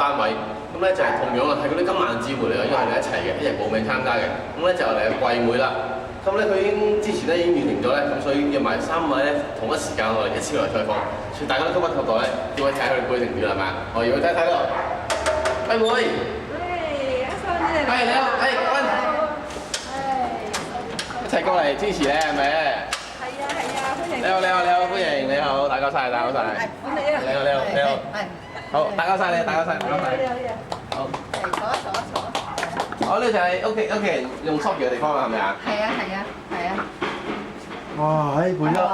單位，咁咧就係同樣啦，係嗰啲金萬姊妹嚟嘅，因為佢哋一齊嘅，一齊報名參加嘅。咁咧就嚟嘅季妹啦。咁咧佢已經之前咧已經預定咗咧，咁所以約埋3位咧同一時間我哋一次嚟採訪，所以大家都急不及待咧，要去睇佢哋背成點係咪啊？我要去睇睇咯。喂妹，阿生你嚟。你好，一齊過嚟支持咧係咪？係啊，歡迎。你好，歡迎，你好，打攪晒。係，歡迎啊。你好。好，打攪晒。好。我呢就係屋企人用 shopping 嘅地方啊，係咪啊？係啊。哇！背得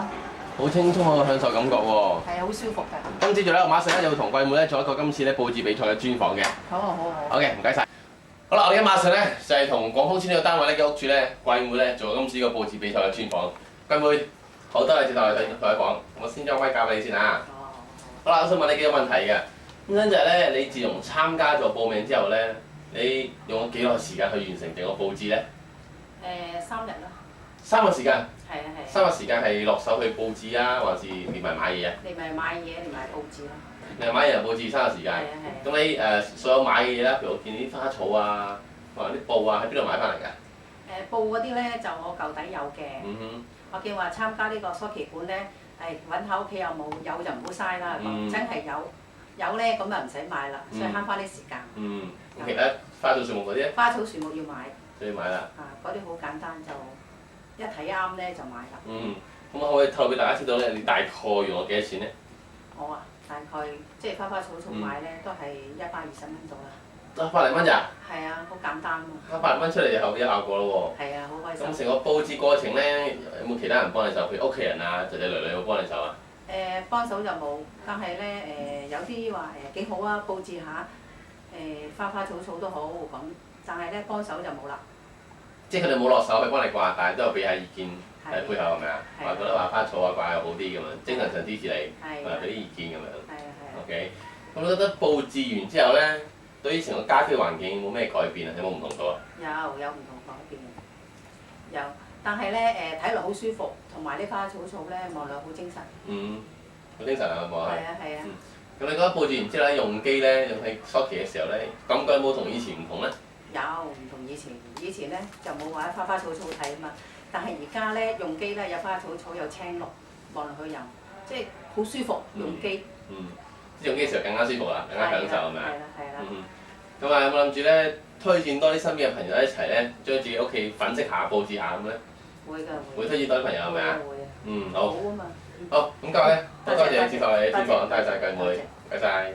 好輕鬆，好享受感覺喎。係啊，好舒服㗎。今朝早咧，我馬上咧就會同季妹咧做一個今次咧佈置比賽嘅專訪嘅。好。好嘅，唔該晒。好啦，我哋而家馬上咧就係同廣豐村呢個單位咧嘅屋主咧季妹咧做今次呢個佈置比賽嘅專訪。季妹，好多謝接待我哋採訪，我先將威交俾你先啊。好啦，我想問你幾個問題嘅。咁樣就係咧，你自從參加咗報名之後咧，你用咗幾耐時間去完成整個佈置咧3日啦。 3日時間。係啊。3日時間係落手去佈置啊，還是連埋買嘢啊？你咪買嘢，你買報紙啦。連買嘢又佈置3日時間。咁你所有買嘅嘢啦，譬如我見啲花草啊，或者啲布啊，喺邊度買翻嚟㗎？布嗰啲咧就我舊底有嘅。嗯我見話參加呢個梳旗館咧，揾下屋企有冇，有就唔好嘥啦。真係有咧，咁就唔使買啦，所以慳翻啲時間。咁其他花草樹木嗰啲咧？花草樹木要買。都要買啦。嗰啲好簡單，就一睇啱咧就買啦。咁可唔可以透露俾大家知道咧？你大概用咗幾多錢咧？我大概即係花花草草買咧，都係120蚊到啦。得100零蚊咋？係啊，好簡單啊。 100零蚊出嚟就有啲效果咯喎。係啊，好開心。咁成個佈置過程咧，有冇其他人幫你手？譬如屋企人啊、仔仔女女有冇幫你手啊？幫手就冇，但係咧有啲話幾好啊，佈置下花花草草都好咁，但係咧幫手就冇啦。即係佢哋冇落手去幫你掛，但係都有俾下意見喺背後係咪啊？話覺得話花草啊掛又好啲咁樣，精神上支持你，同埋俾啲意見咁樣。OK，咁你覺得佈置完之後咧，對於成個家居環境有冇咩改變啊？有冇唔同到啊？有唔同改變，有，但係咧睇落好舒服，同埋啲花草草咧望落好精神。好精神啊！望下。係啊。咁你覺得佈置完之後咧，用機咧，用喺梳旗嘅時候咧，感覺有冇同以前唔同咧？有唔同以前，以前咧就冇話花花草草睇啊嘛，但係而家咧用機咧有花花草草有青綠，望落去又即係好舒服用機。用機嘅時候更加舒服啦，更加享受係咪啊？係啦。咁啊有冇諗住咧推薦多啲身邊嘅朋友一齊咧，將自己屋企粉飾下、佈置下咁咧？會㗎。會推薦多啲朋友係咪啊？會啊。好。好啊嘛。好，咁今日咧，多謝你接受我哋嘅專訪，多謝晒季妹，唔該晒。